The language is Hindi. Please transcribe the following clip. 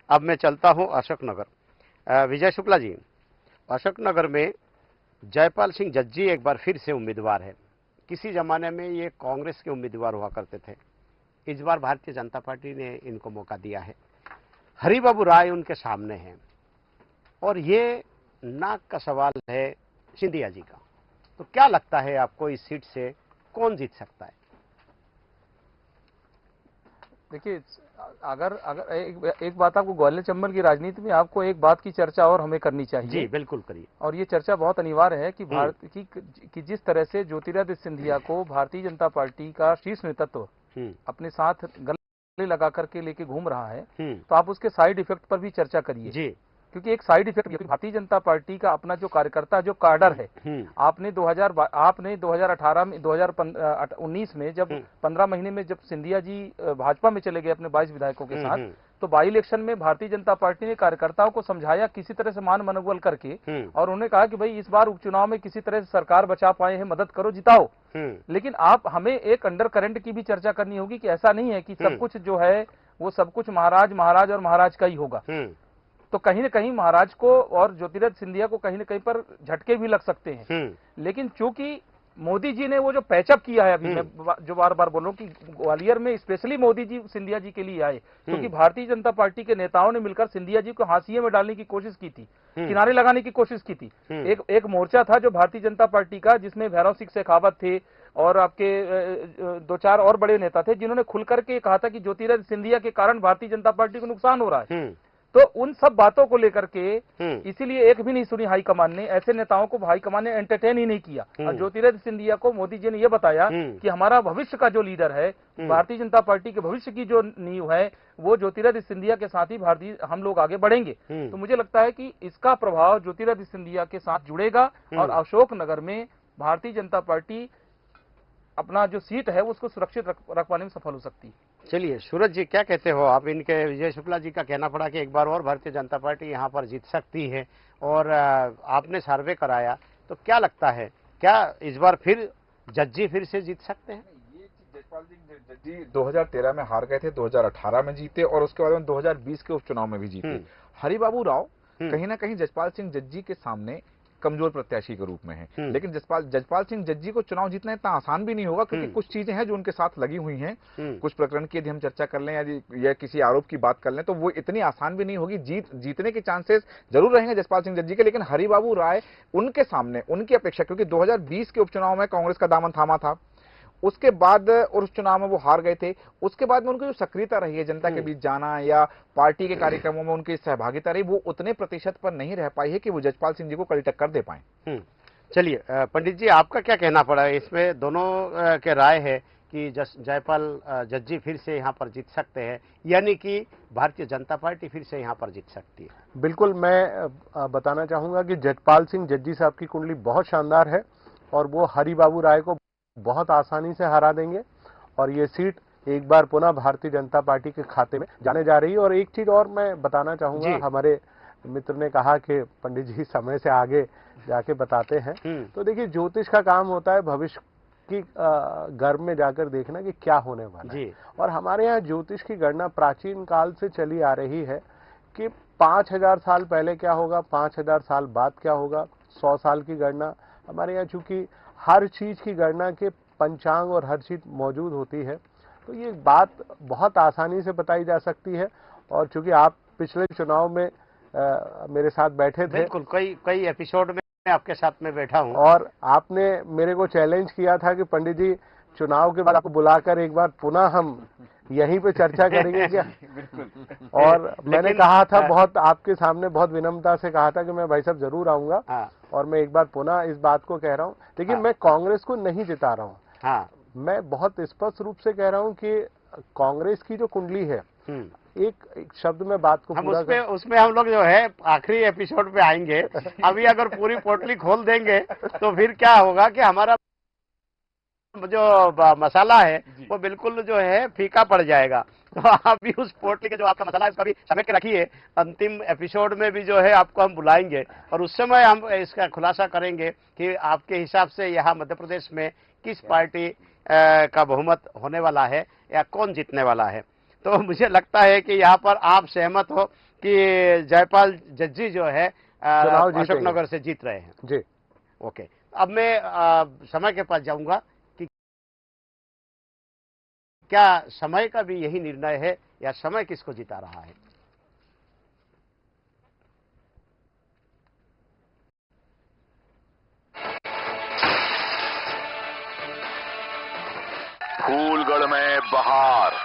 अब मैं चलता हूं अशोकनगर। विजय शुक्ला जी, अशोकनगर में जयपाल सिंह जज्जी एक बार फिर से उम्मीदवार है। किसी जमाने में ये कांग्रेस के उम्मीदवार हुआ करते थे, इस बार भारतीय जनता पार्टी ने इनको मौका दिया है। हरिबाबू राय उनके सामने हैं और ये नाक का सवाल है सिंधिया जी का। तो क्या लगता है आपको, इस सीट से कौन जीत सकता है? देखिए, अगर अगर एक बात आपको, ग्वालियर चंबल की राजनीति में आपको एक बात की चर्चा और हमें करनी चाहिए। जी बिल्कुल करिए। और ये चर्चा बहुत अनिवार्य है कि भारत की जिस तरह से ज्योतिरादित्य सिंधिया को भारतीय जनता पार्टी का शीर्ष नेतृत्व अपने साथ गले लगा करके लेके घूम रहा है, तो आप उसके साइड इफेक्ट पर भी चर्चा करिए जी। क्योंकि एक side effect Bharatiya Janata party का अपना जो कार्यकर्ता, जो काडर है, आपने 2018 में 2019 में जब 15 महीने में जब सिंधिया जी भाजपा में चले गए अपने 22 विधायकों के साथ, तो बाई इलेक्शन में भारतीय जनता पार्टी ने कार्यकर्ताओं को समझाया किसी तरह से मान मनोबल करके, और उन्होंने कहा कि भाई इस बार उपचुनाव में किसी तरह से सरकार बचा पाए हैं, मदद करो, जिताओ। लेकिन आप हमें एक अंडर करंट की भी चर्चा करनी होगी कि ऐसा नहीं है कि सब कुछ जो है वो सब कुछ महाराज और महाराज का ही होगा। तो कहीं ना कहीं महाराज को और ज्योतिरादित्य सिंधिया को कहीं ना कहीं पर झटके भी लग सकते हैं। लेकिन चूंकि मोदी जी ने वो जो पैचअप किया है, अभी मैं जो बार बार बोल रहा हूं कि ग्वालियर में स्पेशली मोदी जी सिंधिया जी के लिए आए, क्योंकि भारतीय जनता पार्टी के नेताओं ने मिलकर सिंधिया जी को हाशिए में डालने की कोशिश की थी, किनारे लगाने की कोशिश की थी। एक मोर्चा था जो भारतीय जनता पार्टी का, जिसमें भैरव सिंह शेखावत थे और आपके 2-4 और बड़े नेता थे, जिन्होंने खुल करके कहा था कि ज्योतिरादित्य सिंधिया के कारण भारतीय जनता पार्टी को नुकसान हो रहा है। तो उन सब बातों को लेकर के इसीलिए एक भी नहीं सुनी हाईकमान ने, ऐसे नेताओं को हाईकमान ने एंटरटेन ही नहीं किया। और ज्योतिरादित्य सिंधिया को मोदी जी ने यह बताया कि हमारा भविष्य का जो लीडर है, भारतीय जनता पार्टी के भविष्य की जो नींव है, वो ज्योतिरादित्य सिंधिया के साथ ही हम लोग आगे बढ़ेंगे। तो मुझे लगता है कि इसका प्रभाव ज्योतिरादित्य सिंधिया के साथ जुड़ेगा और अशोकनगर में भारतीय जनता पार्टी अपना जो सीट है उसको सुरक्षित रख पाने में सफल हो सकती है। चलिए सूरज जी, क्या कहते हो आप? इनके विजय शुक्ला जी का कहना पड़ा कि एक बार और भारतीय जनता पार्टी यहाँ पर जीत सकती है, और आपने सर्वे कराया, तो क्या लगता है, क्या इस बार फिर जज्जी फिर से जीत सकते हैं? ये जयपाल सिंह जज्जी 2013 में हार गए थे, 2018 में जीते और उसके बाद में 2020 के उपचुनाव में भी जीते। हरिबाबू राव कहीं ना कहीं जयपाल सिंह जज्जी के सामने कमजोर प्रत्याशी के रूप में है। लेकिन जयपाल सिंह जज्जी को चुनाव जीतना इतना आसान भी नहीं होगा, क्योंकि कुछ चीजें हैं जो उनके साथ लगी हुई हैं। कुछ प्रकरण की यदि हम चर्चा कर लें या किसी आरोप की बात कर लें, तो वो इतनी आसान भी नहीं होगी। जीतने के चांसेस जरूर रहेंगे जयपाल सिंह जज्जी के, लेकिन हरिबाबू राय उनके सामने, उनकी अपेक्षा, क्योंकि 2020 के उपचुनाव में कांग्रेस का दामन थामा था, उसके बाद और उस चुनाव में वो हार गए थे, उसके बाद में उनकी जो सक्रियता रही है, जनता के बीच जाना या पार्टी के कार्यक्रमों में उनकी सहभागिता रही, वो उतने प्रतिशत पर नहीं रह पाई है कि वो जयपाल सिंह जी को कड़ी टक्कर दे पाए। चलिए पंडित जी, आपका क्या कहना पड़ा है इसमें? दोनों के राय है कि जयपाल जज्जी फिर से यहाँ पर जीत सकते हैं, यानी कि भारतीय जनता पार्टी फिर से यहाँ पर जीत सकती है। बिल्कुल, मैं बताना चाहूंगा कि जयपाल सिंह जज्जी साहब की कुंडली बहुत शानदार है और वो हरिबाबू राय को बहुत आसानी से हरा देंगे, और ये सीट एक बार पुनः भारतीय जनता पार्टी के खाते में जाने जा रही है। और एक चीज और मैं बताना चाहूंगा, हमारे मित्र ने कहा कि पंडित जी समय से आगे जाके बताते हैं, तो देखिए ज्योतिष का काम होता है भविष्य की गर्भ में जाकर देखना कि क्या होने वाला है। और हमारे यहाँ ज्योतिष की गणना प्राचीन काल से चली आ रही है कि 5000 साल पहले क्या होगा, 5000 साल बाद क्या होगा, 100 साल की गणना। हमारे यहाँ चूंकि हर चीज की गणना के पंचांग और हर चीज मौजूद होती है, तो ये बात बहुत आसानी से बताई जा सकती है। और चूंकि आप पिछले चुनाव में मेरे साथ बैठे थे, बिल्कुल कई एपिसोड में आपके साथ में बैठा हूं, और आपने मेरे को चैलेंज किया था कि पंडित जी चुनाव के बाद आपको बुलाकर एक बार पुनः हम यहीं पे चर्चा करेंगे क्या? और मैंने कहा था, बहुत आपके सामने बहुत विनम्रता से कहा था कि मैं भाई साहब जरूर आऊंगा, और मैं एक बार पुनः इस बात को कह रहा हूं। लेकिन मैं कांग्रेस को नहीं जिता रहा हूं। मैं बहुत स्पष्ट रूप से कह रहा हूं कि कांग्रेस की जो कुंडली है, एक शब्द में बात को हम उसमें हम लोग जो है आखिरी एपिसोड पे आएंगे। अभी अगर पूरी पोटली खोल देंगे तो फिर क्या होगा कि हमारा जो मसाला है वो बिल्कुल जो है फीका पड़ जाएगा। तो आप भी उस पोटली के जो आपका मसाला है उसका भी समेट के रखिए। अंतिम एपिसोड में भी जो है आपको हम बुलाएंगे और उस समय हम इसका खुलासा करेंगे कि आपके हिसाब से यहाँ मध्य प्रदेश में किस पार्टी का बहुमत होने वाला है या कौन जीतने वाला है। तो मुझे लगता है कि यहाँ पर आप सहमत हो कि जयपाल जज्जी जो है चुनाव जीतेंगे। अशोकनगर से जीत रहे हैं। जी ओके, अब मैं समय के पास जाऊंगा कि क्या समय का भी यही निर्णय है या समय किसको जिता रहा है? फूलगढ़ में बहार,